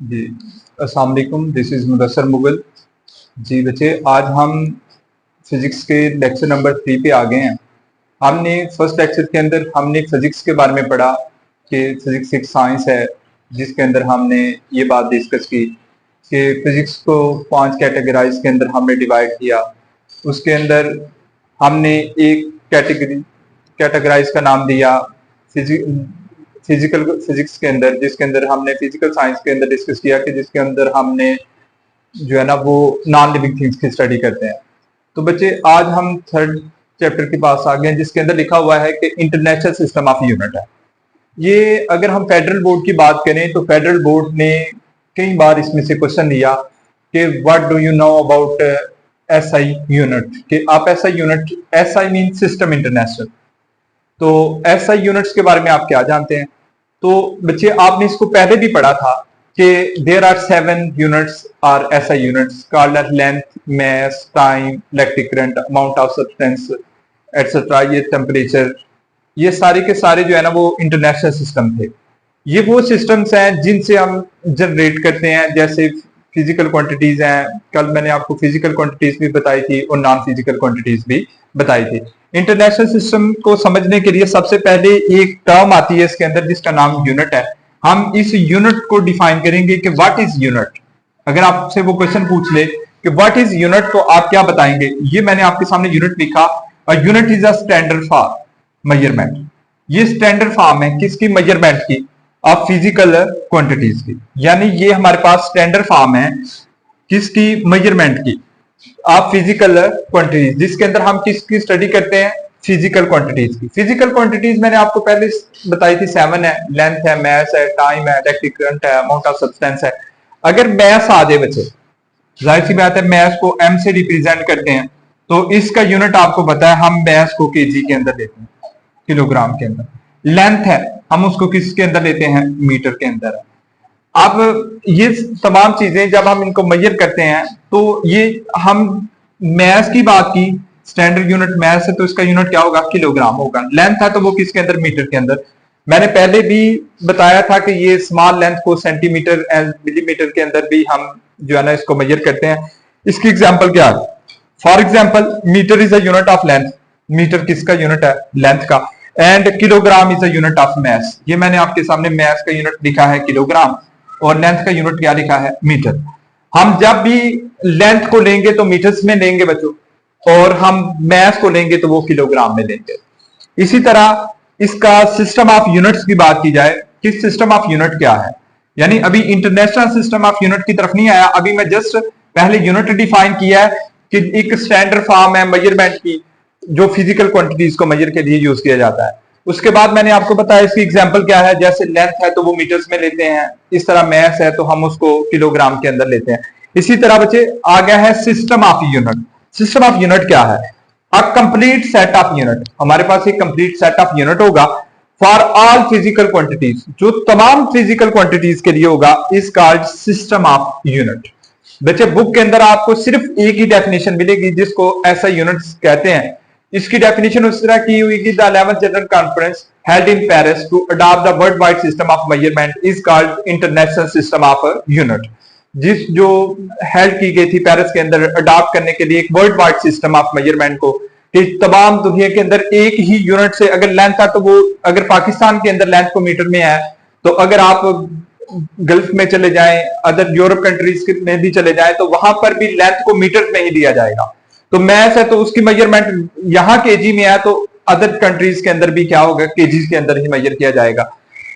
जी अस्सलाम वालेकुम, this is Mudassar Mughal. जी बच्चे, आज हम फिज़िक्स के लेक्चर नंबर 3 पे आ गए हैं। हमने फर्स्ट लेक्चर के अंदर हमने फिज़िक्स के बारे में पढ़ा कि फिज़िक्स एक साइंस है, जिसके अंदर हमने ये बात डिस्कस की कि फिज़िक्स को 5 कैटेगराइज के अंदर हमने डिवाइड किया। उसके अंदर हमने एक कैटेगराइज का नाम दिया फिजिकल फिजिक्स के अंदर, जिसके अंदर हमने फिजिकल साइंस के अंदर डिस्कस किया कि जिसके अंदर हमने जो है ना वो नॉन लिविंग थिंग्स की स्टडी करते हैं। तो बच्चे, आज हम थर्ड चैप्टर के पास आ गए हैं, जिसके अंदर लिखा हुआ है कि इंटरनेशनल सिस्टम ऑफ यूनिट है। ये अगर हम फेडरल बोर्ड की बात करें तो फेडरल बोर्ड ने कई बार इसमें से क्वेश्चन लिया कि what do you know about SI unit, कि आप SI unit, SI mean system international, तो एसआई यूनिट्स के बारे में आप क्या जानते हैं। तो बच्चे, आपने इसको पहले भी पढ़ा था कि there are 7 units are SI units called as length, mass, time, electric current, amount of substance etcetera, ये टेम्परेचर, ये सारे के सारे जो है ना वो इंटरनेशनल सिस्टम थे। ये वो सिस्टम्स हैं जिनसे हम जनरेट करते हैं, जैसे फिजिकल क्वांटिटीज हैं। कल मैंने आपको फिजिकल क्वांटिटीज भी बताई थी और नॉन फिजिकल क्वांटिटीज भी बताई थी। इंटरनेशनल सिस्टम को समझने के लिए सबसे पहले एक टर्म आती है इसके अंदर, जिसका नाम यूनिट है। हम इस यूनिट को डिफाइन करेंगे कि व्हाट इज यूनिट। अगर आपसे वो क्वेश्चन पूछ ले कि व्हाट इज यूनिट, तो आप क्या बताएंगे। ये मैंने आपके सामने यूनिट लिखा, unit is a standard for measurement. ये स्टैंडर्ड फॉर्म है किसकी, मेजरमेंट की, ऑफ फिजिकल क्वांटिटीज की। यानी ये हमारे पास स्टैंडर्ड फॉर्म है किसकी, मेजरमेंट की, आप फिजिकल क्वांटिटीज, जिसके अंदर हम किसकी स्टडी करते हैं, फिजिकल क्वांटिटीज की। फिजिकल क्वांटिटीज मैंने आपको पहले बताई थी, 7 है, लेंथ है, मास है, टाइम है, इलेक्ट्रिक करंट है, अमाउंट ऑफ सब्सटेंस है। अगर मास आ जाए बच्चे, जाहिर सी बात है मास को m से रिप्रेजेंट करते हैं, तो इसका यूनिट आपको पता है, हम मास को केजी के अंदर लेते हैं, किलोग्राम के अंदर। लेंथ है, हम उसको किसके अंदर लेते हैं, मीटर के अंदर। अब ये तमाम चीजें जब हम इनको मेजर करते हैं, तो ये हम मास की बात की, स्टैंडर्ड यूनिट मास है तो इसका यूनिट क्या होगा, किलोग्राम होगा। लेंथ है तो वो किसके अंदर, मीटर के अंदर। मैंने पहले भी बताया था कि ये स्मॉल लेंथ को सेंटीमीटर एंड मिलीमीटर के अंदर भी हम जो है ना इसको मेजर करते हैं। इसकी एग्जांपल क्या है, for example metre is a unit of length, metre किसका यूनिट है, लेंथ का। And kilogram is a unit of mass, ये मैंने आपके सामने मास का यूनिट लिखा है किलोग्राम, और लेंथ का यूनिट क्या लिखा है, मीटर। हम जब भी लेंथ को लेंगे तो मीटर्स में लेंगे बच्चों, और हम मास को लेंगे तो वो किलोग्राम में लेंगे। इसी तरह इसका सिस्टम ऑफ यूनिट्स की बात की जाए कि सिस्टम ऑफ यूनिट क्या है, यानी अभी इंटरनेशनल सिस्टम ऑफ यूनिट की तरफ नहीं आया, अभी मैं जस्ट पहले यूनिट डिफाइन किया है कि एक स्टैंडर्ड फॉर्म है मेजरमेंट की, जो फिजिकल क्वांटिटीज को मेजर के लिए यूज किया जाता है। उसके बाद मैंने आपको बताया इसकी एग्जांपल क्या है, जैसे लेंथ है तो वो मीटर्स में लेते हैं, इस तरह मास है तो हम उसको किलोग्राम के अंदर लेते हैं। इसी तरह बच्चे आ गया है system of unit. System of unit क्या है, a complete set of unit. हमारे पास एक कंप्लीट सेट ऑफ यूनिट होगा फॉर ऑल फिजिकल क्वांटिटीज, जो तमाम फिजिकल क्वांटिटीज के लिए होगा, is called system of unit. बच्चे, बुक के अंदर आपको सिर्फ एक ही डेफिनेशन मिलेगी जिसको ऐसा यूनिट्स कहते हैं। इसकी डेफिनेशन उस तरह की हुई कि the 11th general conference held in Paris to adopt the world wide system of measurement is called international system of unit. जिस जो हेल्ड की गई थी पेरिस के अंदर अडॉप्ट करने के लिए एक world wide system of measurement को, कि तमाम दुनिया के अंदर एक ही यूनिट से, अगर लेंथ था तो वो, अगर पाकिस्तान के अंदर लेंथ को मीटर में है, तो अगर आप गल्फ में चले जाएं, अदर यूरोप कंट्रीज में भी चले जाएं, तो वहां पर भी लेंथ को मीटर में ही लिया जाएगा। तो मैथ है तो उसकी मेजरमेंट यहां केजी में है, तो अदर कंट्रीज के अंदर भी क्या होगा, केजी के अंदर ही मेजर किया जाएगा,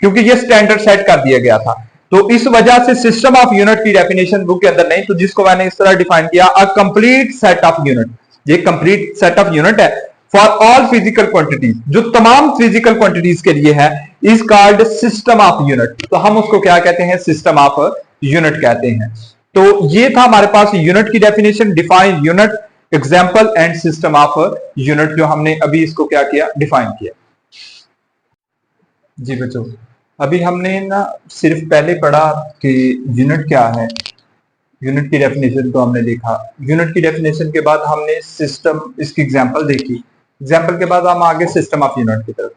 क्योंकि ये स्टैंडर्ड सेट कर दिया गया था। तो इस वजह से सिस्टम ऑफ यूनिट की डेफिनेशन बुक के अंदर नहीं, तो जिसको मैंने इस तरह डिफाइन किया, a complete set of unit. ये कंप्लीट सेट ऑफ यूनिट है फॉर ऑल फिजिकल क्वांटिटीज, जो तमाम फिजिकल क्वांटिटीज के लिए है, is called system of unit. तो हम उसको क्या कहते हैं, सिस्टम ऑफ यूनिट कहते हैं। तो ये था हमारे पास यूनिट की definition, define unit, example and system of unit, जो हमने अभी इसको क्या किया, डिफाइन किया। जी बच्चों, अभी हमने ना सिर्फ पहले पढ़ा कि यूनिट क्या है, यूनिट की डेफिनेशन को हमने देखा। यूनिट की डेफिनेशन के बाद हमने सिस्टम, इसकी एग्जांपल देखी। एग्जांपल के बाद हम आगे सिस्टम ऑफ यूनिट की तरफ।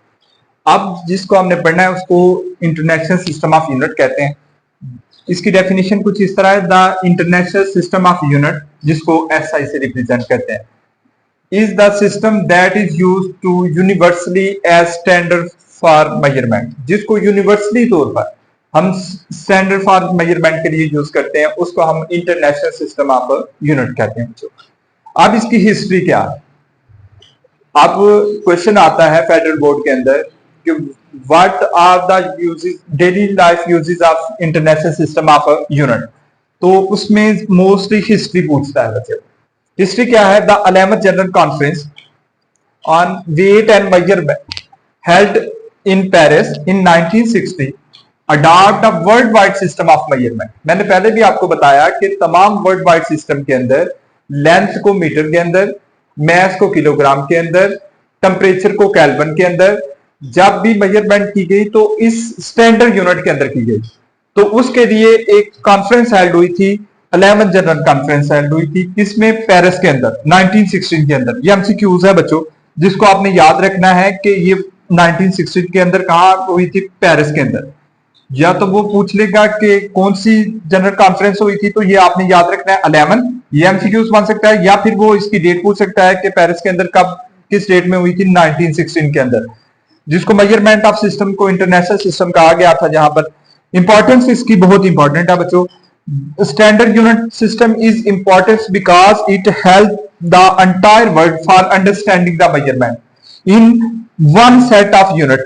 अब जिसको हमने पढ़ना है उसको इंटरनेशनल सिस्टम ऑफ यूनिट कहते हैं। इसकी डेफिनेशन कुछ इस तरह है, the international system of unit, जिसको एसआई से रिप्रेजेंट करते हैं, is the system that is used to universally as standard for measurement, जिसको यूनिवर्सली तौर पर हम स्टैंडर्ड फॉर मेजरमेंट के लिए यूज करते हैं, उसको हम इंटरनेशनल सिस्टम ऑफ यूनिट कहते हैं। अब इसकी हिस्ट्री क्या है? अब क्वेश्चन आता है फेडरल बोर्ड के अंदर कि what are the uses, daily life uses of international system of unit, तो उसमें मोस्टली हिस्ट्री पूछता है बच्चे। हिस्ट्री क्या है? The 11th general conference on weight and measurement held in Paris in 1960 adopt a world wide system of measurement. मैंने पहले भी आपको बताया कि तमाम वर्ल्ड वाइड सिस्टम के अंदर लेंथ को मीटर के अंदर, मैस को किलोग्राम के अंदर, टेम्परेचर को केल्विन के अंदर जब भी मेजरमेंट की गई तो इस स्टैंडर्ड यूनिट के अंदर की गई। तो उसके लिए एक कॉन्फ्रेंस हेल्ड हुई थी, 11th जनरल कॉन्फ्रेंस हेल्ड हुई थी, किसमें? पेरिस के अंदर 1916 के अंदर। ये एमसीक्यूज है बच्चों, जिसको आपने याद रखना है कि ये 1916 के अंदर कहां हुई थी? पेरिस के अंदर। या तो वो पूछ लेगा कि कौन सी जनरल कॉन्फ्रेंस हुई थी, तो ये आपने याद रखना है 11, ये एमसीक्यूज बन सकता है, या फिर वो इसकी डेट पूछ सकता है कि पेरिस के अंदर कब, किस डेट में हुई थी? 1916 के अंदर, जिसको मेजरमेंट ऑफ सिस्टम को इंटरनेशनल सिस्टम कहा गया था। जहां पर इंपॉर्टेंस इसकी बहुत इंपॉर्टेंट है बच्चों। Standard unit system is important because it help the entire world for understanding the measurement in one set of unit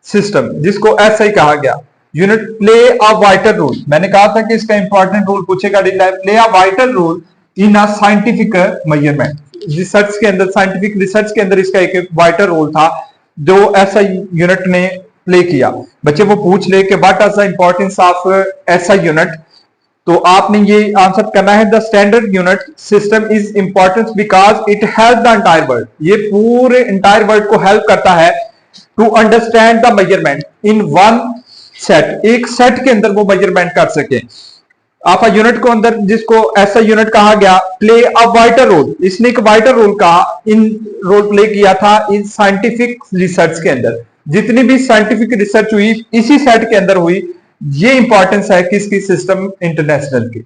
system, जिसको ऐसा ही कहा गया। Unit play a vital role, मैंने कहा था कि इसका इंपॉर्टेंट रोल पूछेगा, play a vital role in a scientific measurement. Research के अंदर, साइंटिफिक रिसर्च के अंदर इसका एक वाइटल रोल था जो ऐसा यूनिट ने प्ले किया। बच्चे वो पूछ ले कि what is the importance of ऐसा यूनिट, तो आपने ये आंसर करना है the standard unit system is important because it help the entire world, ये पूरे एंटायर वर्ल्ड को हेल्प करता है to understand the measurement in one set, एक सेट के अंदर वो मेजरमेंट कर सके आप यूनिट को अंदर, जिसको ऐसा यूनिट कहा गया। प्ले अ वाइटल रोल, इसने एक वाइटल रोल का इन रोल प्ले किया था इन साइंटिफिक रिसर्च के अंदर। जितनी भी साइंटिफिक रिसर्च हुई इसी सेट के अंदर हुई। ये इंपॉर्टेंस है किसकी? सिस्टम इंटरनेशनल की।